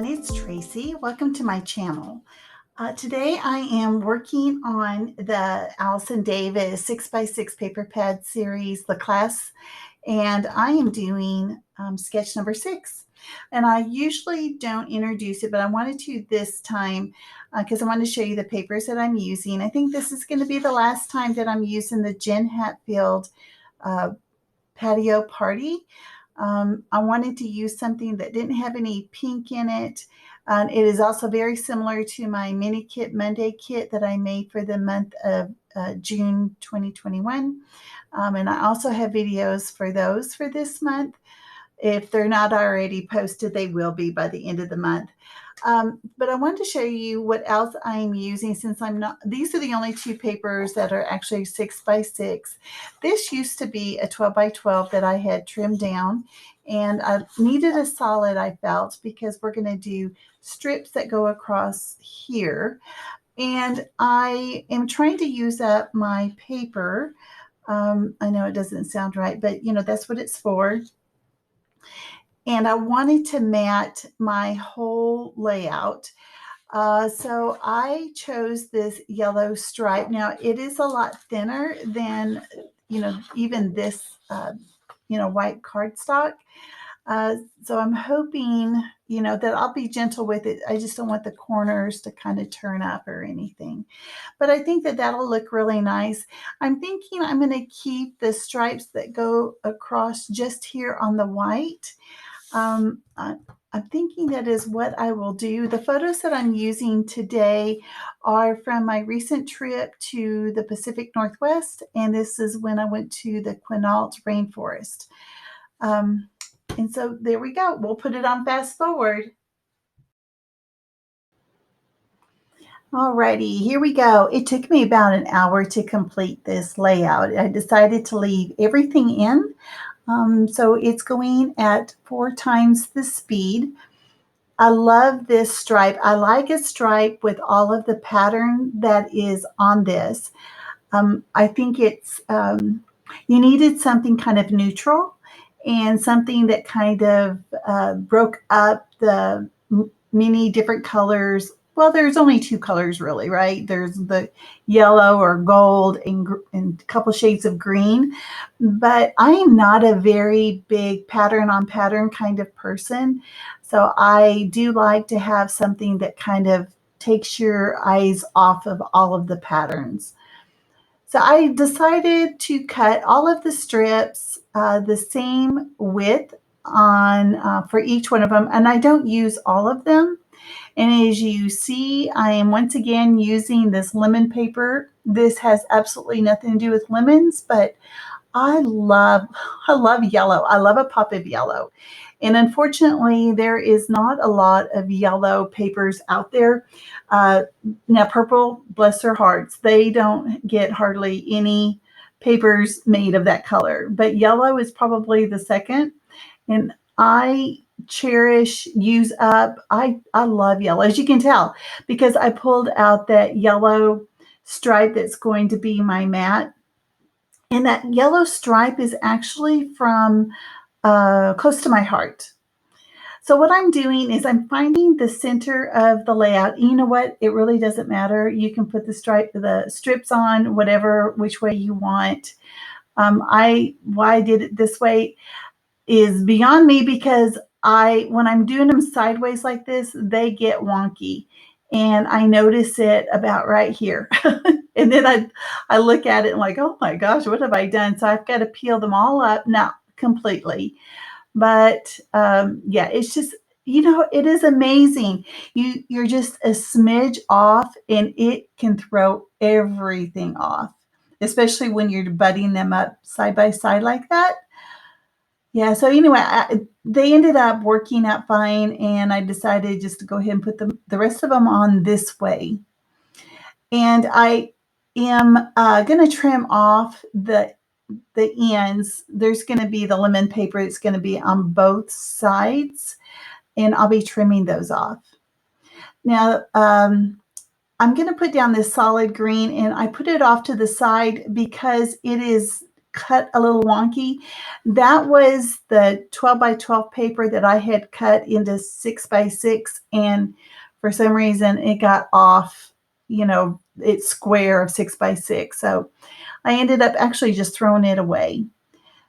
everyone, it's Tracy. Welcome to my channel. Today I am working on the Allison Davis 6x6 paper pad series, the class, and I am doing sketch number 6. And I usually don't introduce it, but I wanted to this time because I want to show you the papers that I'm using. I think this is going to be the last time that I'm using the Jed Hadfield Patio Party. I wanted to use something that didn't have any pink in it. It is also very similar to my mini kit Monday kit that I made for the month of June 2021. And I also have videos for those for this month. If they're not already posted, they will be by the end of the month. But I wanted to show you what else I'm using since these are the only two papers that are actually 6x6. This used to be a 12x12 that I had trimmed down, and I needed a solid, I felt, because we're going to do strips that go across here. And I am trying to use up my paper. I know it doesn't sound right, but that's what it's for. And I wanted to mat my whole layout. So I chose this yellow stripe. Now it is a lot thinner than, even this, white cardstock. So I'm hoping, that I'll be gentle with it. I just don't want the corners to kind of turn up or anything. But I think that that'll look really nice. I'm thinking I'm going to keep the stripes that go across just here on the white. I'm thinking that is what I will do. The photos that I'm using today are from my recent trip to the Pacific Northwest, and this is when I went to the Quinault rainforest. And so there we go. We'll put it on fast forward. Alrighty, here we go. It took me about an hour to complete this layout. I decided to leave everything in. So it's going at 4 times the speed. I love this stripe. I like a stripe with all of the pattern that is on this. I think it's, you needed something kind of neutral and something that kind of broke up the many different colors. Well, there's only 2 colors really, right? There's the yellow or gold and a couple shades of green. But I am not a very big pattern on pattern kind of person. So I do like to have something that kind of takes your eyes off of all of the patterns. So I decided to cut all of the strips the same width on for each one of them, and I don't use all of them. And as you see, I am once again using this lemon paper. This has absolutely nothing to do with lemons, but I love yellow. I love a pop of yellow. And unfortunately, there is not a lot of yellow papers out there. Now, purple, bless their hearts, they don't get hardly any papers made of that color. But yellow is probably the second. And I use up. I love yellow, as you can tell, because I pulled out that yellow stripe that's going to be my mat. And that yellow stripe is actually from close to my heart. So what I'm doing is I'm finding the center of the layout. You know what? It really doesn't matter. You can put the strips on which way you want. Why I did it this way is beyond me, because when I'm doing them sideways like this, they get wonky. And I notice it about right here. And then I look at it and like, oh my gosh, what have I done? So I've got to peel them all up, not completely. But yeah, it's just, it is amazing. You're just a smidge off and it can throw everything off, especially when you're butting them up side by side like that. Yeah, so anyway, they ended up working out fine, and I decided just to go ahead and put the rest of them on this way. And I am going to trim off the ends. There's going to be the lemon paper. It's going to be on both sides, and I'll be trimming those off. Now, I'm going to put down this solid green, and I put it off to the side because it is cut a little wonky. That was the 12 by 12 paper that I had cut into 6 by 6, and for some reason it got off, it's square of 6 by 6. So I ended up actually just throwing it away.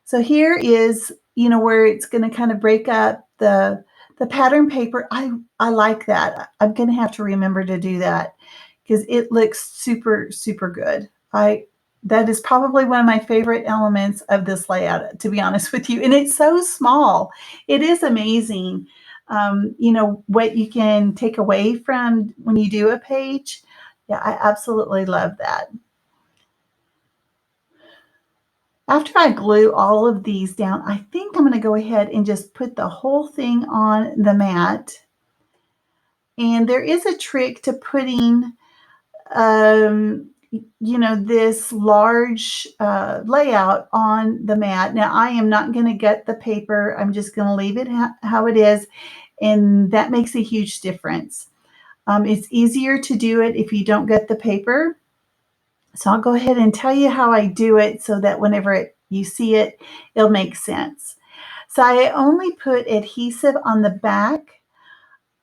So here is, where it's going to kind of break up the pattern paper. I like that. I'm going to have to remember to do that because it looks super, super good. That is probably one of my favorite elements of this layout, to be honest with you. And it's so small. It is amazing, what you can take away from when you do a page. Yeah, I absolutely love that. After I glue all of these down, I think I'm going to go ahead and just put the whole thing on the mat. And there is a trick to putting, this large layout on the mat. Now, I am not going to gut the paper. I'm just going to leave it how it is. And that makes a huge difference. It's easier to do it if you don't gut the paper. So I'll go ahead and tell you how I do it so that whenever you see it, it'll make sense. So I only put adhesive on the back,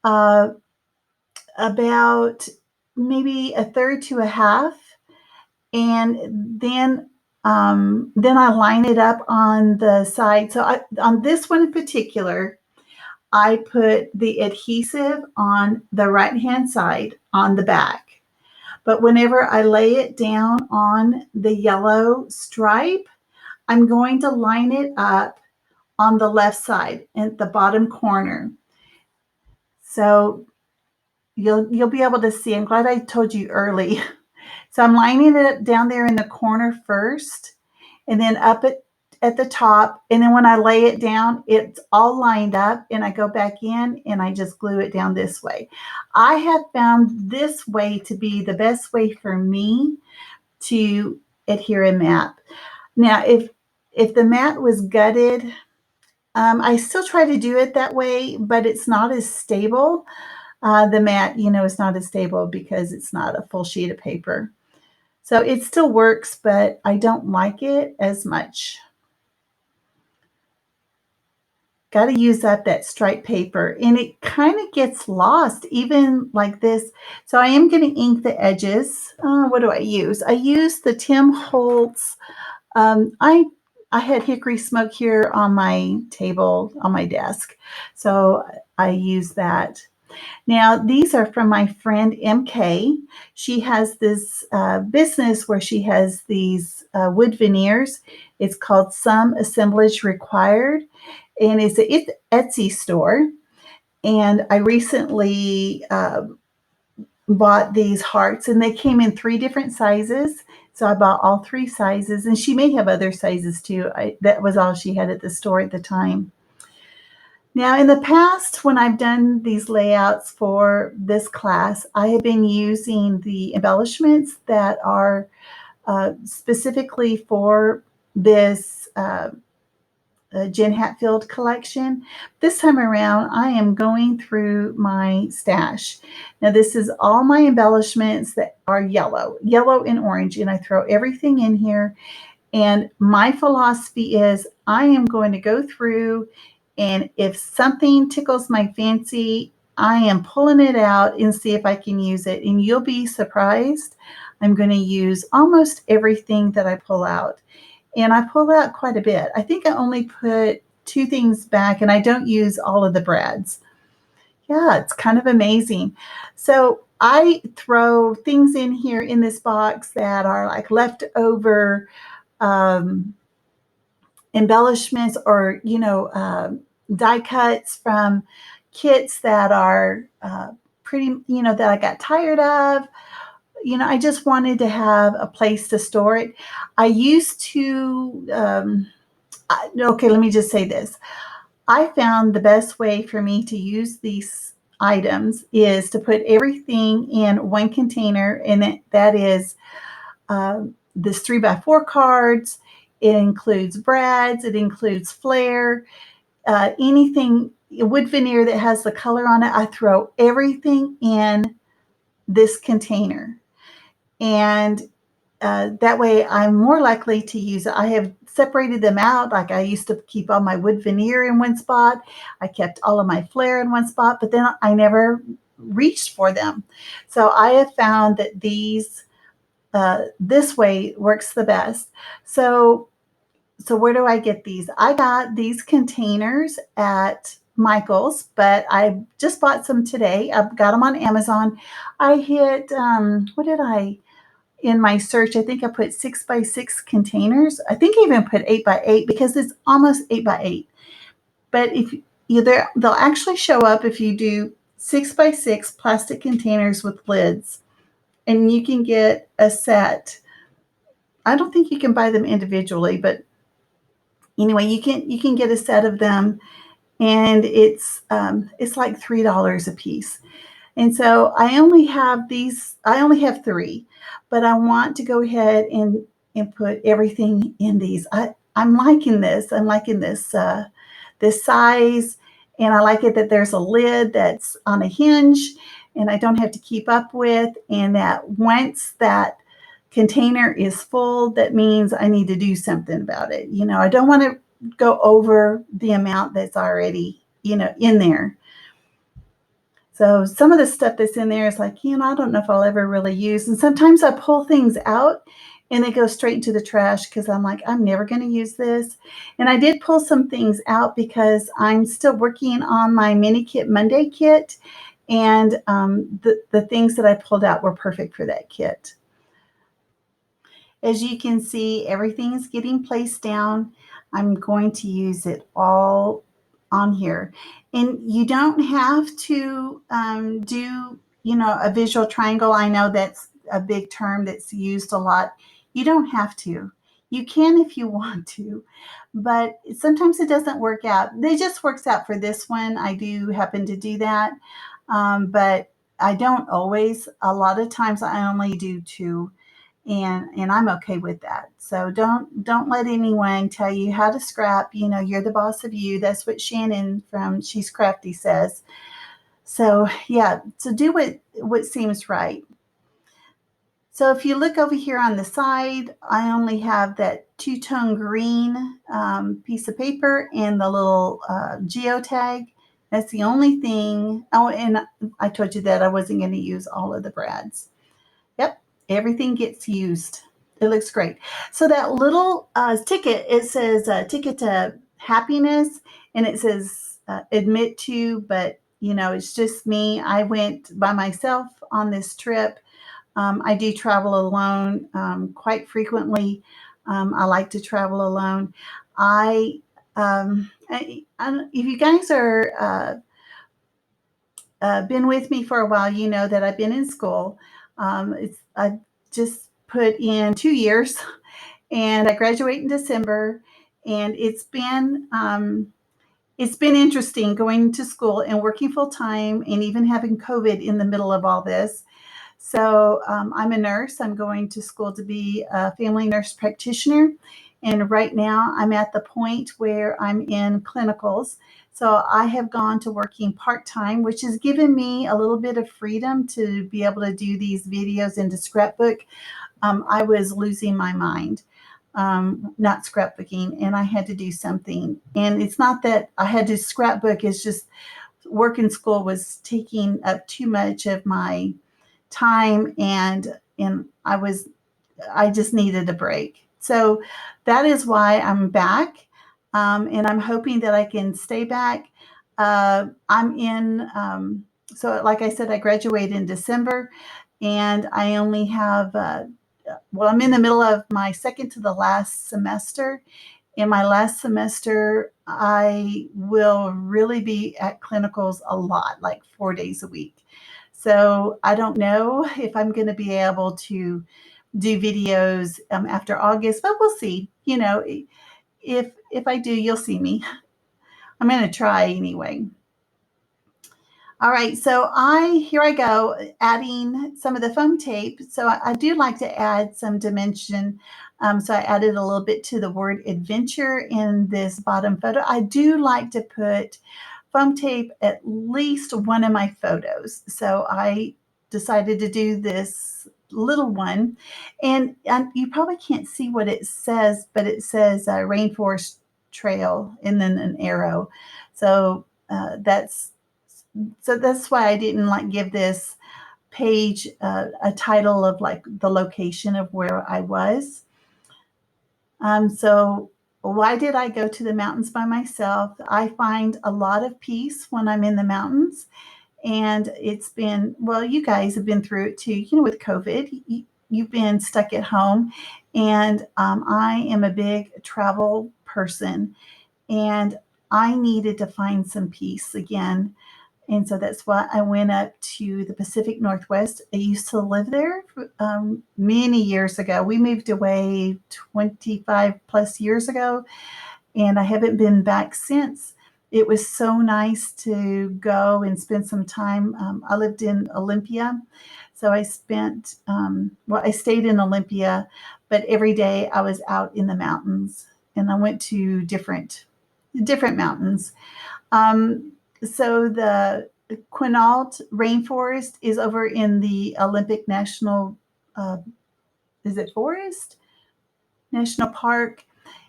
about maybe a third to a half, and then I line it up on the side. So on this one in particular, I put the adhesive on the right-hand side on the back. But whenever I lay it down on the yellow stripe, I'm going to line it up on the left side at the bottom corner. So you'll be able to see. I'm glad I told you early. So I'm lining it up down there in the corner first, and then up at the top. And then when I lay it down, it's all lined up, and I go back in and I just glue it down this way. I have found this way to be the best way for me to adhere a mat. Now, if the mat was gutted, I still try to do it that way, but it's not as stable. The mat, is not as stable because it's not a full sheet of paper. So it still works, but I don't like it as much. Got to use up that striped paper, and it kind of gets lost even like this. So I am going to ink the edges. What do I use? I use the Tim Holtz. I had hickory smoke here on my table on my desk, so I use that. Now, these are from my friend MK. She has this business where she has these wood veneers. It's called Some Assemblage Required, and it's an Etsy store. And I recently bought these hearts, and they came in 3 different sizes. So I bought all 3 sizes, and she may have other sizes too. That was all she had at the store at the time. Now, in the past, when I've done these layouts for this class, I have been using the embellishments that are specifically for this Jed Hadfield collection. This time around, I am going through my stash. Now, this is all my embellishments that are yellow and orange, and I throw everything in here. And my philosophy is I am going to go through, and if something tickles my fancy, I am pulling it out and see if I can use it. And you'll be surprised. I'm going to use almost everything that I pull out. And I pull out quite a bit. I think I only put 2 things back, and I don't use all of the brads. Yeah, it's kind of amazing. So I throw things in here in this box that are like leftover embellishments or, die cuts from kits that are pretty, that I got tired of. I just wanted to have a place to store it. I used to, okay, let me just say this. I found the best way for me to use these items is to put everything in one container, and that is this 3x4 cards. It includes brads. It includes flare. Anything, wood veneer that has the color on it, I throw everything in this container. And that way I'm more likely to use it. I have separated them out. Like I used to keep all my wood veneer in one spot. I kept all of my flare in one spot, but then I never reached for them. So I have found that this way works the best. So where do I get these? I got these containers at Michael's, but I just bought some today. I've got them on Amazon. I hit, what did I, in my search, I think I put 6x6 containers. I think I even put 8x8 because it's almost 8x8. But if they'll actually show up if you do 6x6 plastic containers with lids, and you can get a set. I don't think you can buy them individually, but anyway, you can get a set of them, and it's like $3 a piece. And so I only have three, but I want to go ahead and put everything in these. I'm liking this. I'm liking this size, and I like it that there's a lid that's on a hinge, and I don't have to keep up with, and that once that container is full, that means I need to do something about it. I don't want to go over the amount that's already, in there. So some of the stuff that's in there is like, I don't know if I'll ever really use. And sometimes I pull things out and they go straight into the trash because I'm like, I'm never going to use this. And I did pull some things out because I'm still working on my mini kit Monday kit. And the things that I pulled out were perfect for that kit. As you can see, everything is getting placed down. I'm going to use it all on here. And you don't have to do, a visual triangle. I know that's a big term that's used a lot. You don't have to. You can if you want to, but sometimes it doesn't work out. It just works out for this one. I do happen to do that, but I don't always. A lot of times I only do two, and I'm okay with that. So don't let anyone tell you how to scrap. You're the boss of you. That's what Shannon from She's Crafty says. So yeah, so do what seems right. So if you look over here on the side, I only have that two-tone green piece of paper and the little geotag. That's the only thing. Oh, and I told you that I wasn't going to use all of the brads. Yep, everything gets used. It looks great. So that little ticket, it says ticket to happiness, and it says admit to, but it's just me. I went by myself on this trip. I do travel alone quite frequently. I like to travel alone. If you guys are been with me for a while, you know that I've been in school. I just put in 2 years, and I graduate in December. And it's been interesting going to school and working full time, and even having COVID in the middle of all this. So I'm a nurse. I'm going to school to be a family nurse practitioner. And right now I'm at the point where I'm in clinicals. So I have gone to working part time, which has given me a little bit of freedom to be able to do these videos into scrapbook. I was losing my mind, not scrapbooking, and I had to do something. And it's not that I had to scrapbook, it's just work in school was taking up too much of my time, and I just needed a break. So that is why I'm back, and I'm hoping that I can stay back. I'm in. So like I said, I graduated in December, and I only have. Well, I'm in the middle of my second to the last semester. In my last semester, I will really be at clinicals a lot, like 4 days a week. So I don't know if I'm going to be able to do videos after August, but we'll see. If I do, you'll see me. I'm going to try anyway. All right, so here I go, adding some of the foam tape. So I do like to add some dimension. So I added a little bit to the word adventure in this bottom photo. I do like to put foam tape at least one of my photos. So I decided to do this little one, and you probably can't see what it says, but it says Rainforest Trail and then an arrow. So that's that's why I didn't like give this page a title of like the location of where I was. So why did I go to the mountains by myself? I find a lot of peace when I'm in the mountains. And it's been, well, you guys have been through it too, with COVID. You've been stuck at home. And I am a big travel person. And I needed to find some peace again. And so that's why I went up to the Pacific Northwest. I used to live there many years ago. We moved away 25 plus years ago, and I haven't been back since. It was so nice to go and spend some time. I lived in Olympia, so I stayed in Olympia, but every day I was out in the mountains, and I went to different mountains. Um, so the Quinault Rainforest is over in the Olympic National, uh, is it Forest? National Park.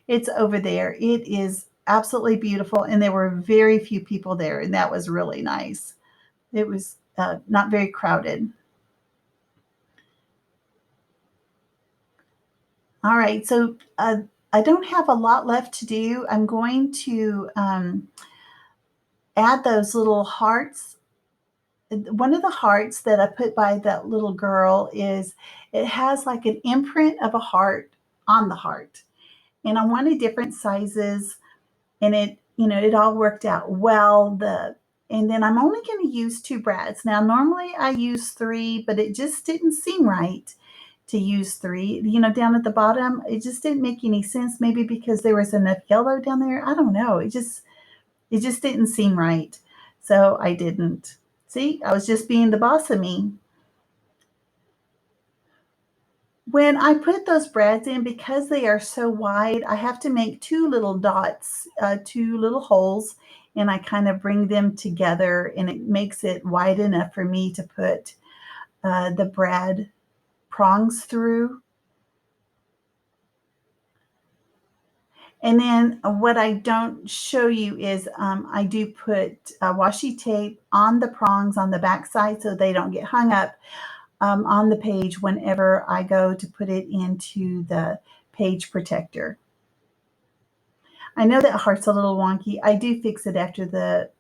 It's over there. It is absolutely beautiful, and there were very few people there, and that was really nice. It was not very crowded. All right, so I don't have a lot left to do. I'm going to add those little hearts. One of the hearts that I put by that little girl is it has like an imprint of a heart on the heart. And I wanted different sizes, and it all worked out well. And then I'm only going to use two brads. Now normally I use three, but it just didn't seem right to use three. Down at the bottom, it just didn't make any sense. Maybe because there was enough yellow down there. I don't know. It just didn't seem right. So I didn't. See, I was just being the boss of me. When I put those brads in, because they are so wide, I have to make two little dots, two little holes, and I kind of bring them together, and it makes it wide enough for me to put the brad prongs through. And then what I don't show you is I do put washi tape on the prongs on the back side so they don't get hung up on the page whenever I go to put it into the page protector. I know that heart's a little wonky. I do fix it after the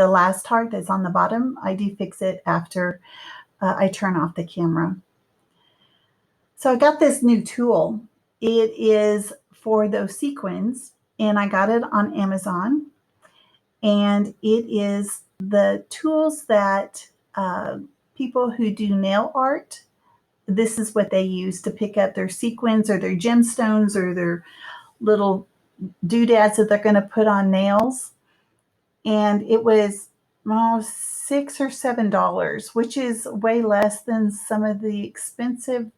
last heart that's on the bottom. I do fix it after I turn off the camera. So I got this new tool. It is for those sequins, and I got it on Amazon. And it is the tools that people who do nail art, this is what they use to pick up their sequins or their gemstones or their little doodads that they're going to put on nails. And it was $6 or $7, which is way less than some of the expensive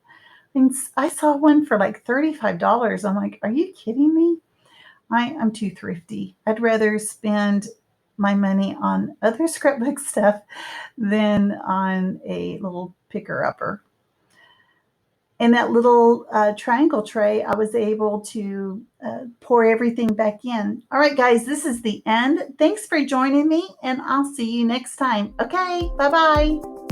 things. I saw one for like $35. I'm like, are you kidding me? I'm too thrifty. I'd rather spend my money on other scrapbook stuff than on a little picker upper. In that little triangle tray, I was able to pour everything back in. All right, guys, this is the end. Thanks for joining me, and I'll see you next time. Okay, bye bye.